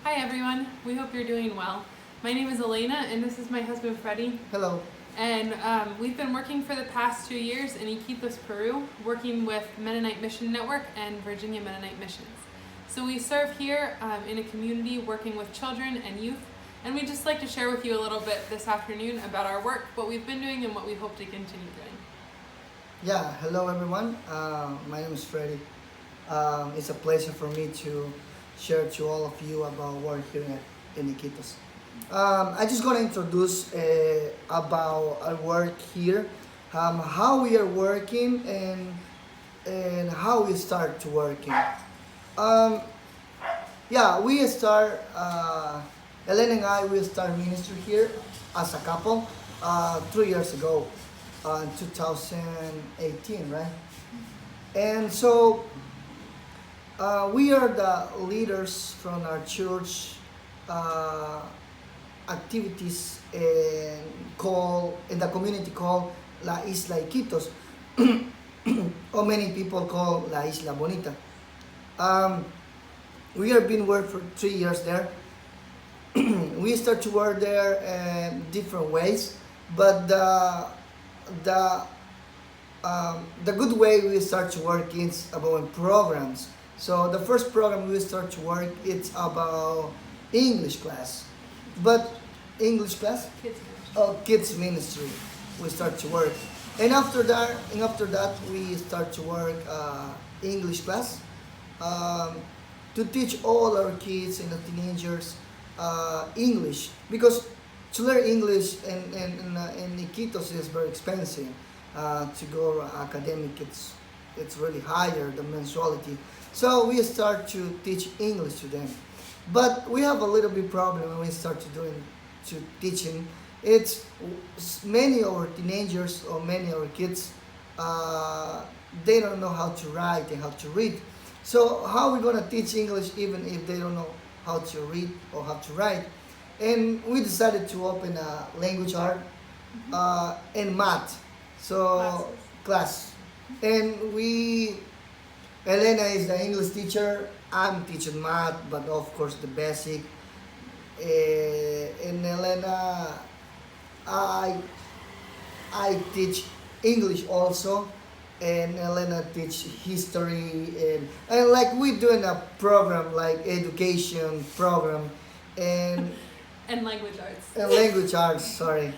Hi everyone, we hope you're doing well. My name is Elena and this is my husband Freddie. Hello. And we've been working for the past 2 years in Iquitos, Peru, working with Mennonite Mission Network and Virginia Mennonite Missions. So we serve here in a community working with children and youth, and we'd just like to share with you a little bit this afternoon about our work, what we've been doing and what we hope to continue doing. Yeah, hello everyone. My name is Freddie. It's a pleasure for me to share to all of you about work here in Iquitos. I just gonna introduce about our work here, how we are working and how we start to working. Um, yeah, we start. Ellen and I will start ministry here as a couple 3 years ago, in 2018, right? And so we are the leaders from our church uh, activities in the community called La Isla Iquitos, or many people call La Isla Bonita. Um, we have been work for 3 years there. We start to work there in different ways, but the good way we start to work is about programs. So the first program we start to work it's about English class, but English class, Kids Ministry. kids ministry. We start to work, and after that we start to work English class um, to teach all our kids and the teenagers English because to learn English in Iquitos is very expensive. To go academic, it's really higher the mensuality. So we start to teach English to them, but we have a little bit problem when we start to teaching. It's many of our teenagers or many of our kids, they don't know how to write and how to read. So how we gonna teach English even if they don't know how to read or how to write? And we decided to open a language art and math. So class, and Elena is the English teacher. I'm teaching math, but of course the basic. And Elena, I I teach English also, and Elena teach history and like we're doing a program like education program, and And language arts. language arts. Sorry,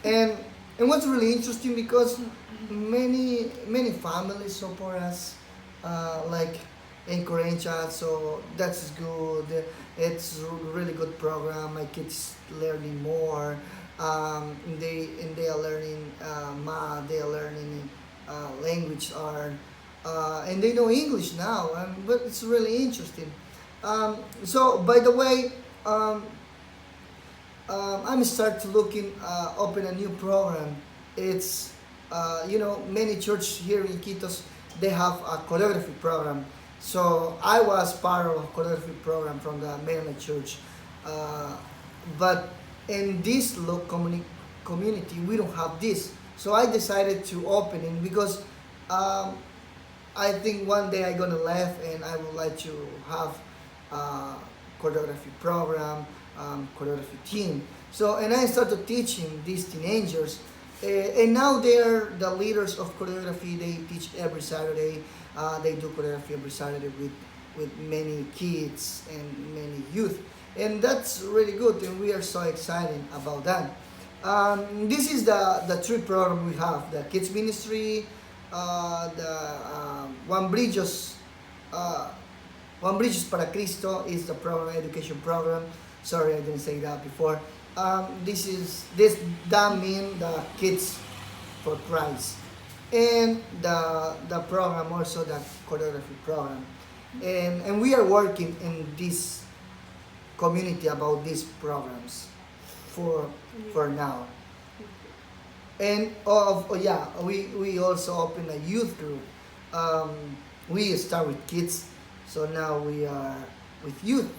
and and what's really interesting because many families support us, like encourage us. So that's good. It's a really good program. My kids learning more. They are learning math. They are learning language art, and they know English now. But it's really interesting. So by the way. I'm start to looking open a new program. It's many church here in Iquitos they have a choreography program. So I was part of a choreography program from the Mennonite Church, but in this community we don't have this. So I decided to open it because um, I think one day I'm gonna leave and I would like to have a choreography program, choreography team. So and I started teaching these teenagers, and now they're the leaders of choreography. They teach every Saturday. They do choreography every Saturday with many kids and many youth, and that's really good. And we are so excited about that. This is the three program we have: the kids ministry, the Juan Brillos. Juan Bridges para Cristo is the program, education program. Sorry, I didn't say that before. This that mean the kids for Christ, and the program also the choreography program, and we are working in this community about these programs for now. And yeah, we also open a youth group. We start with kids, so now we are with youth,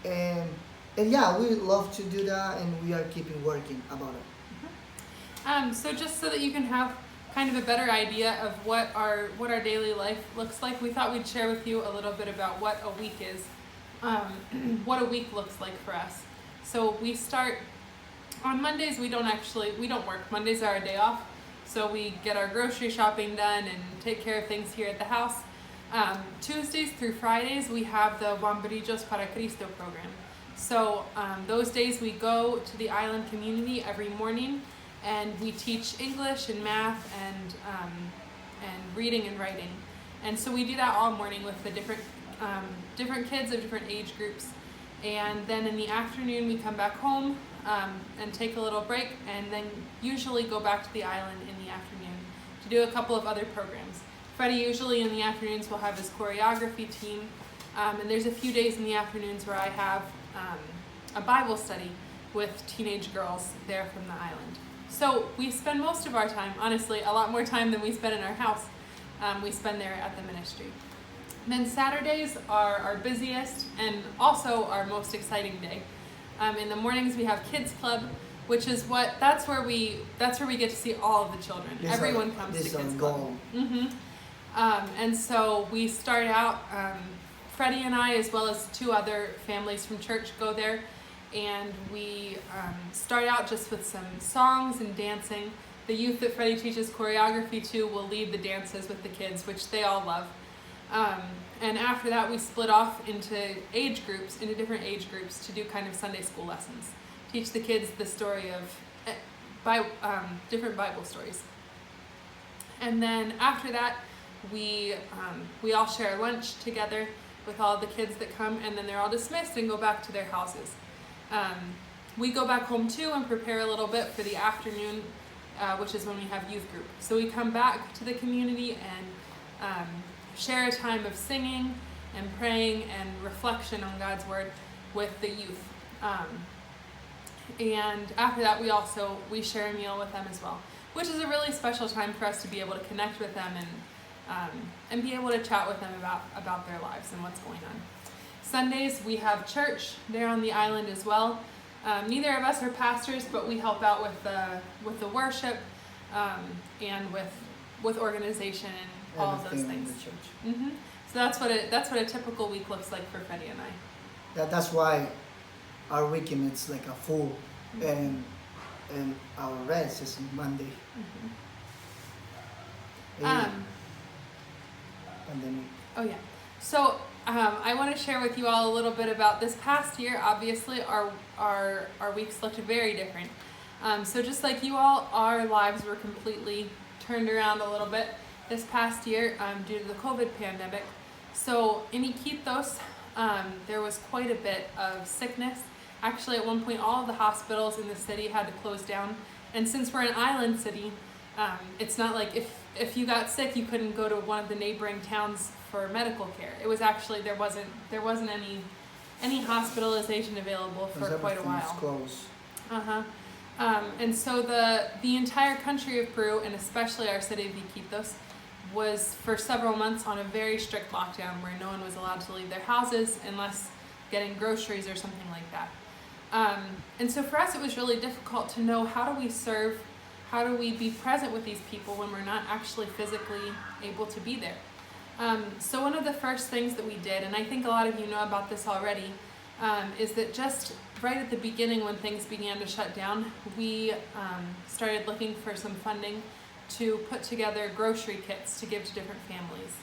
and and yeah, we love to do that, and we are keeping working about it. So just so that you can have kind of a better idea of what our daily life looks like, we thought we'd share with you a little bit about what a week is what a week looks like for us. So we start on Mondays. We don't work. Mondays are our day off, so we get our grocery shopping done and take care of things here at the house. Tuesdays through Fridays we have the Bomberillos para Cristo program. So those days we go to the island community every morning, and we teach English and math and reading and writing. And so we do that all morning with the different kids of different age groups. And then in the afternoon we come back home and take a little break, and then usually go back to the island in the afternoon to do a couple of other programs. Freddie usually in the afternoons will have his choreography team, and there's a few days in the afternoons where I have a Bible study with teenage girls there from the island. So we spend most of our time, honestly, a lot more time than we spend in our house, we spend there at the ministry. Then Saturdays are our busiest and also our most exciting day. In the mornings we have Kids Club, which is that's where we get to see all of the children. Everyone comes to Kids Club. And so we start out, Freddie and I, as well as two other families from church, go there, and we start out just with some songs and dancing. The youth that Freddie teaches choreography to will lead the dances with the kids, which they all love. And after that, we split off into different age groups to do kind of Sunday school lessons. Teach the kids the story of different Bible stories. And then after that, we all share lunch together with all the kids that come, and then they're all dismissed and go back to their houses. We go back home too and prepare a little bit for the afternoon, which is when we have youth group. So we come back to the community and share a time of singing and praying and reflection on God's word with the youth. And after that, we share a meal with them as well, which is a really special time for us to be able to connect with them and be able to chat with them about their lives and what's going on. Sundays we have church there on the island as well. Neither of us are pastors, but we help out with the worship and with organization and all of those things. In the church. Mm-hmm. So that's what a typical week looks like for Freddie and I. That's why our weekend is like a full, and our rest is Monday. Mm-hmm. Pandemic. Oh yeah. So I want to share with you all a little bit about this past year. Obviously, our weeks looked very different. So just like you all, our lives were completely turned around a little bit this past year due to the COVID pandemic. So in Iquitos, there was quite a bit of sickness. Actually, at one point, all of the hospitals in the city had to close down. And since we're an island city, it's not like if you got sick, you couldn't go to one of the neighboring towns for medical care. It was actually there wasn't any hospitalization available for quite a while. Closed. And so the entire country of Peru, and especially our city of Iquitos, was for several months on a very strict lockdown where no one was allowed to leave their houses unless getting groceries or something like that. And so for us, it was really difficult to know, how do we serve, how do we be present with these people when we're not actually physically able to be there? So one of the first things that we did, and I think a lot of you know about this already, is that just right at the beginning when things began to shut down, we started looking for some funding to put together grocery kits to give to different families.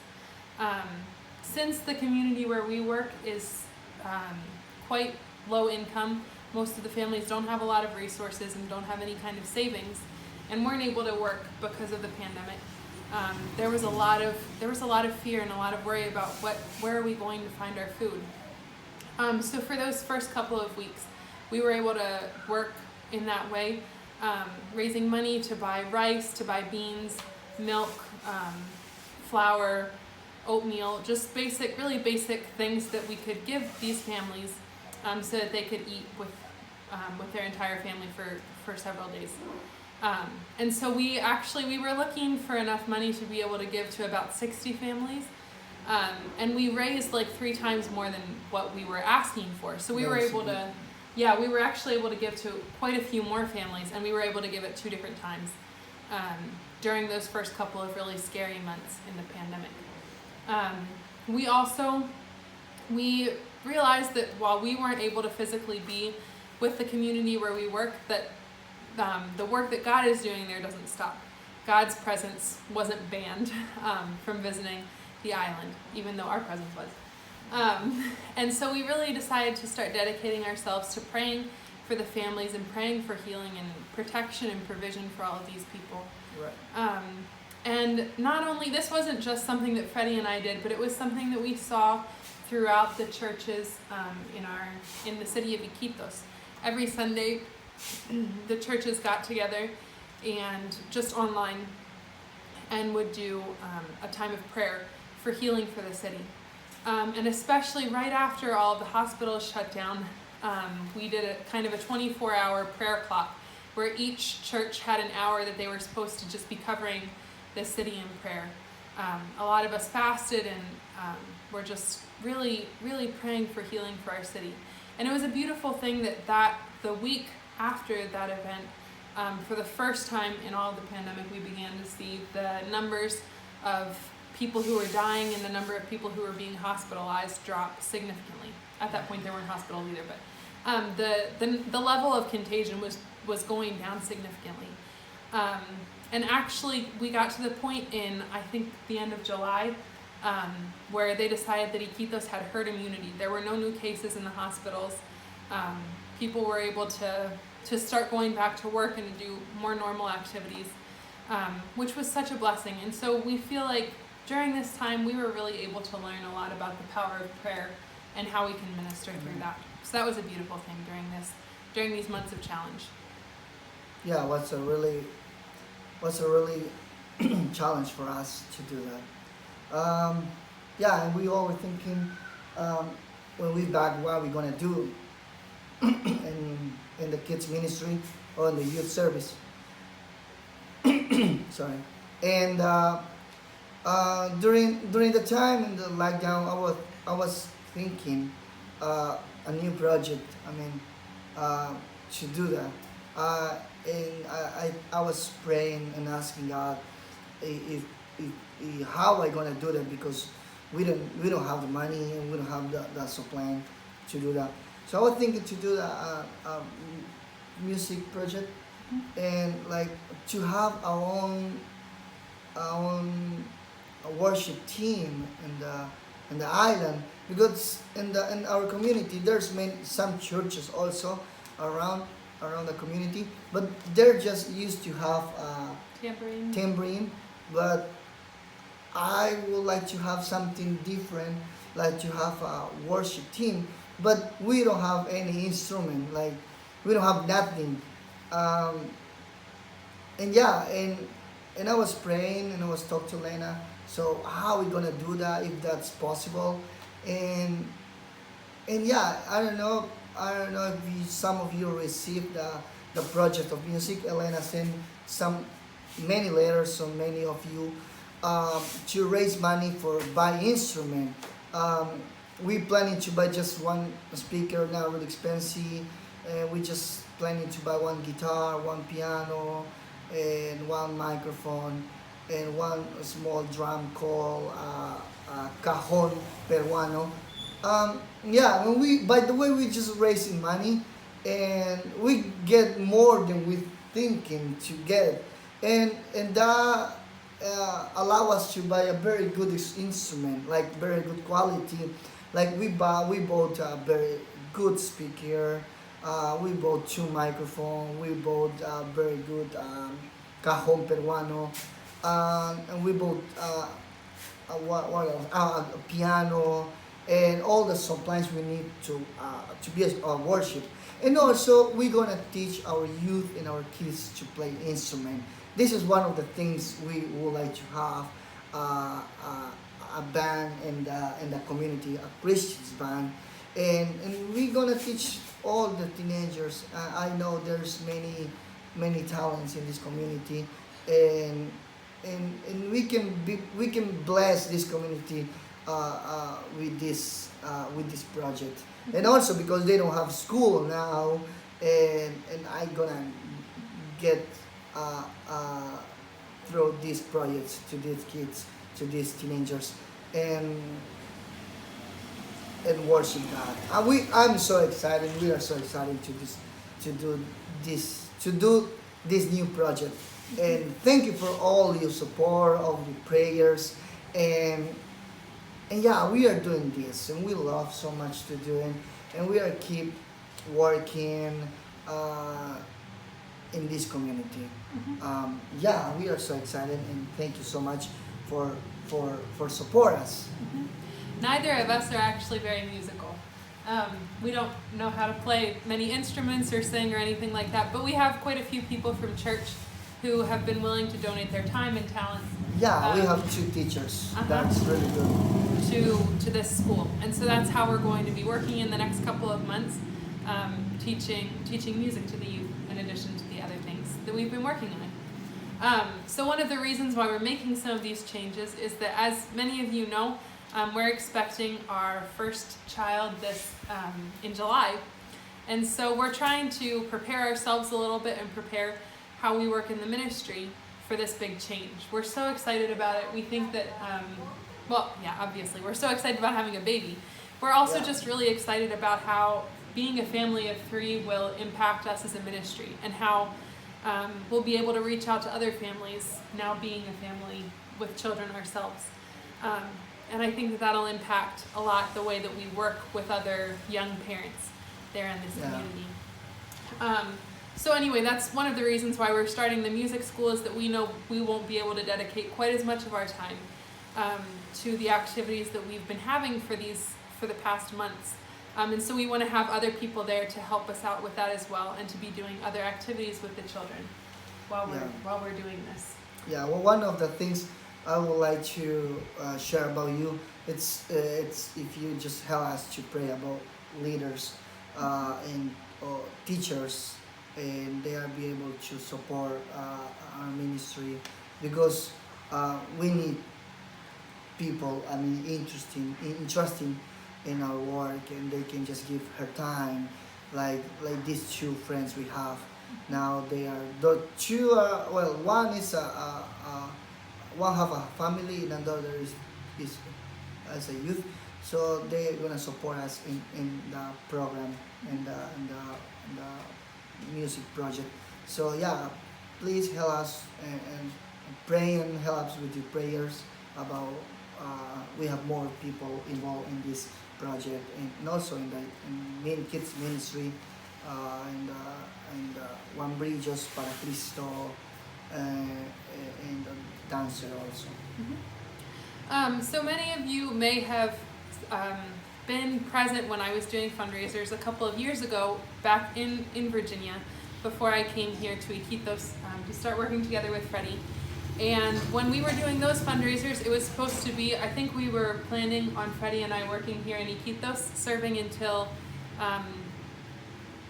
Since the community where we work is quite low income, most of the families don't have a lot of resources and don't have any kind of savings, and weren't able to work because of the pandemic. There was a lot of fear and a lot of worry about where are we going to find our food. So for those first couple of weeks, we were able to work in that way, raising money to buy rice, to buy beans, milk, flour, oatmeal, just really basic things that we could give these families so that they could eat with their entire family for several days. And so we were looking for enough money to be able to give to about 60 families. And we raised like 3 times more than what we were asking for. So we were actually able to give to quite a few more families, and we were able to give at 2 different times during those first couple of really scary months in the pandemic. realized that while we weren't able to physically be with the community where we work, that the work that God is doing there doesn't stop. God's presence wasn't banned from visiting the island, even though our presence was. And so we really decided to start dedicating ourselves to praying for the families and praying for healing and protection and provision for all of these people. Right. And not only, this wasn't just something that Freddie and I did, but it was something that we saw throughout the churches in the city of Iquitos. Every Sunday, the churches got together and just online and would do a time of prayer for healing for the city. And especially right after all of the hospitals shut down, we did a kind of a 24-hour prayer clock where each church had an hour that they were supposed to just be covering the city in prayer. A lot of us fasted and were just really, really praying for healing for our city. And it was a beautiful thing that the week after that event, for the first time in all of the pandemic, we began to see the numbers of people who were dying and the number of people who were being hospitalized drop significantly. At that point, they weren't hospitals either, but the level of contagion was going down significantly. And actually, we got to the point in, I think, the end of July, where they decided that Iquitos had herd immunity. There were no new cases in the hospitals. People were able to start going back to work and to do more normal activities, which was such a blessing. And so we feel like during this time, we were really able to learn a lot about the power of prayer and how we can minister through that. So that was a beautiful thing during these months of challenge. Yeah, what's a really challenge for us to do that. Yeah, and we all were thinking when we back what we're gonna do in the kids ministry or in the youth service. Sorry. And during the time in the lockdown, I was thinking a new project. I mean, to do that. And I was praying and asking God if how I gonna do that, because we don't have the money and we don't have the supply to do that. So I was thinking to do a music project and like to have our own worship team in the island, because in our community there's some churches also around the community, but they're just used to have tambourine, but I would like to have something different, like to have a worship team, but we don't have any instrument, like we don't have nothing. And yeah, and I was praying and I was talking to Lena, so how are we gonna do that, if that's possible? And yeah, I don't know if some of you received the project of music. Elena sent many letters, so many of you, to raise money for buy instrument. We planning to buy just one speaker, not really expensive. We just planning to buy one guitar, one piano, and one microphone, and one small drum called cajon peruano. Yeah, by the way, we just raising money, and we get more than we thinking to get, and that allow us to buy a very good instrument, like very good quality. Like we bought a very good speaker. We bought 2 microphones. We bought a very good cajon peruano, and we bought what else? A piano, and all the supplies we need to be a worship. And also, we're gonna teach our youth and our kids to play instrument. This is one of the things we would like to have, a band in the community, a Christian band, and we're gonna teach all the teenagers. I know there's many talents in this community, and we can bless this community with this project, and also because they don't have school now, and I gonna get through these projects to these kids, to these teenagers, and and worship God. I'm so excited. We are so excited to do this new project. And thank you for all your support, all your prayers, and yeah, we are doing this, and we love so much to do it, and we are keep working uh, in this community. Yeah, we are so excited, and thank you so much for for support us. Neither of us are actually very musical. We don't know how to play many instruments or sing or anything like that, but we have quite a few people from church who have been willing to donate their time and talents. Yeah, we have two teachers. That's really good. To this school, and so that's how we're going to be working in the next couple of months, teaching music to the youth in addition to the other things that we've been working on. So one of the reasons why we're making some of these changes is that, as many of you know, we're expecting our first child in July, and so we're trying to prepare ourselves a little bit and prepare how we work in the ministry for this big change. We're so excited about it. We think that, obviously, we're so excited about having a baby. We're also just really excited about how being a family of 3 will impact us as a ministry, and how we'll be able to reach out to other families now being a family with children ourselves. And I think that that'll impact a lot the way that we work with other young parents there in this community. So anyway, that's one of the reasons why we're starting the music school, is that we know we won't be able to dedicate quite as much of our time to the activities that we've been having for the past months. And so we want to have other people there to help us out with that as well, and to be doing other activities with the children while we're doing this. Yeah, well, one of the things I would like to share about you, it's if you just help us to pray about leaders and teachers, and they are be able to support our ministry, because we need people, interesting in our work, and they can just give her time, like these 2 friends we have now. They are the 2 one is one have a family, and another is as a youth, so they're gonna support us in the program and the music project. So yeah, please help us and pray, and help us with your prayers about we have more people involved in this project, and also in the kids ministry, and Juan Brillos para Cristo, and the dancer also. So many of you may have been present when I was doing fundraisers a couple of years ago back in Virginia, before I came here to Iquitos to start working together with Freddie. And when we were doing those fundraisers, it was supposed to be, I think we were planning on Freddie and I working here in Iquitos, serving until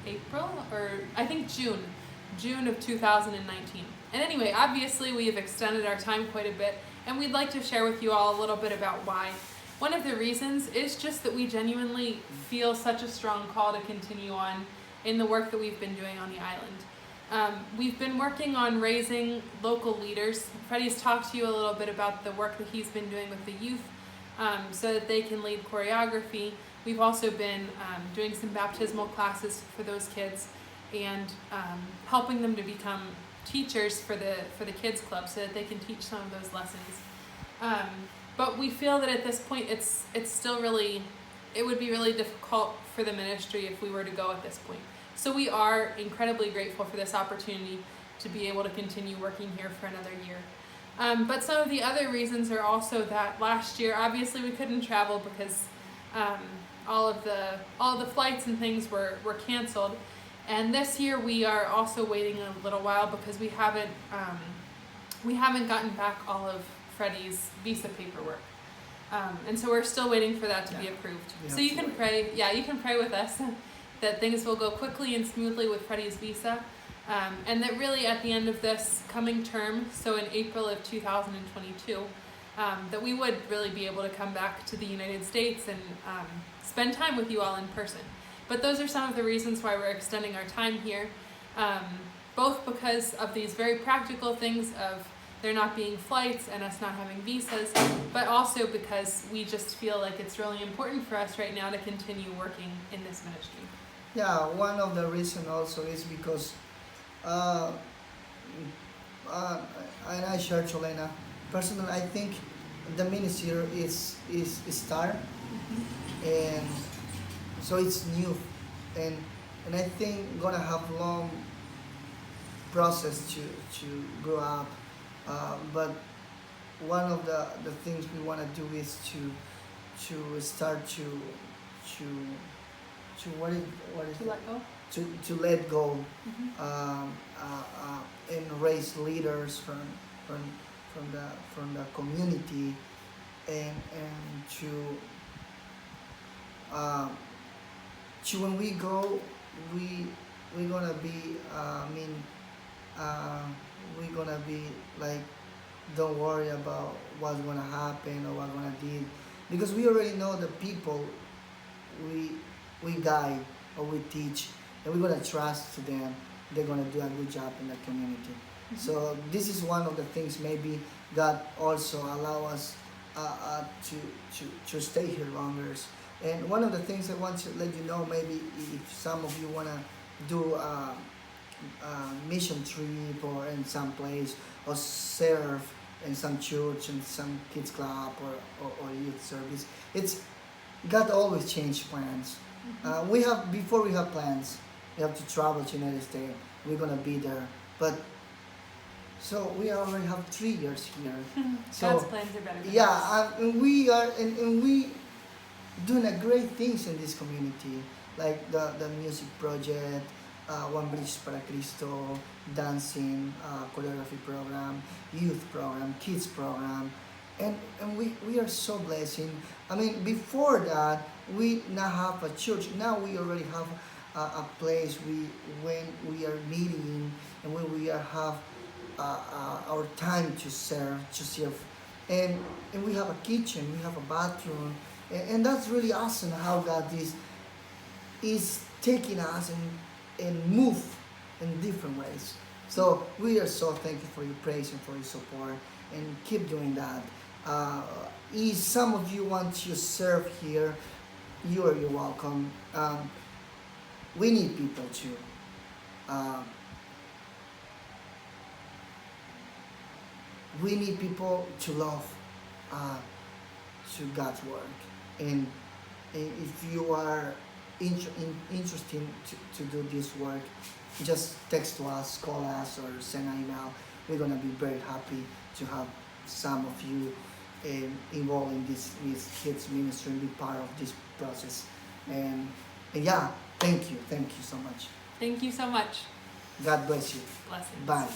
April, or I think June of 2019. And anyway, obviously we have extended our time quite a bit, and we'd like to share with you all a little bit about why. One of the reasons is just that we genuinely feel such a strong call to continue on in the work that we've been doing on the island. We've been working on raising local leaders. Freddie's talked to you a little bit about the work that he's been doing with the youth, so that they can lead choreography. We've also been doing some baptismal classes for those kids, and helping them to become teachers for the kids club, so that they can teach some of those lessons. But we feel that at this point it's still really, it would be really difficult for the ministry if we were to go at this point. So we are incredibly grateful for this opportunity to be able to continue working here for another year. But some of the other reasons are also that last year, obviously we couldn't travel because all of the flights and things were canceled. And this year we are also waiting a little while because we haven't gotten back all of Freddie's visa paperwork. And so we're still waiting for that to be approved. So you can pray, you can pray with us that things will go quickly and smoothly with Freddie's visa, and that really at the end of this coming term, so in April of 2022, that we would really be able to come back to the United States and spend time with you all in person. But those are some of the reasons why we're extending our time here, both because of these very practical things of there not being flights and us not having visas, but also because we just feel like it's really important for us right now to continue working in this ministry. Yeah, one of the reason also is because uh, and I share Cholena. Personally, I think the ministry is start, and so it's new, and I think gonna have long process to grow up. But one of the things we want to do is to start to what is To it? let go. To let go, Mm-hmm. and raise leaders from from the community, and um, to when we go, we're gonna be uh, we're gonna be like, don't worry about what's gonna happen or what's gonna do, because we already know the people we we guide or we teach, and we're gonna trust to them. They're gonna do a good job in the community. So this is one of the things maybe God also allow us to stay here longer. And one of the things I want to let you know, maybe if some of you wanna do mission trip or in some place, or serve in some church and some kids club, or youth service, it's God always change plans. We have before we have plans, we have to travel to United States. We're gonna be there, but so we already have 3 years here. So God's plans are better than yeah, ours. and we are and we doing a great things in this community, like the music project, One Bridge para Cristo, dancing, choreography program, youth program, kids program, and we are so blessing. I mean, before that, we not have a church. Now we already have a place when we are meeting, and when we are have our time to serve, and we have a kitchen, we have a bathroom, and that's really awesome how God is taking us and move in different ways. So we are so thankful for your praise and for your support, and keep doing that. If some of you want to serve here, you're welcome. We need people too. Um, we need people to love uh, to God's work, and if you are interested to do this work, just text to us, call us, or send an email. We're gonna be very happy to have some of you involved in this kids ministry and be part of this process. And yeah, thank you so much. Thank you so much. God bless you. Blessings. Bye.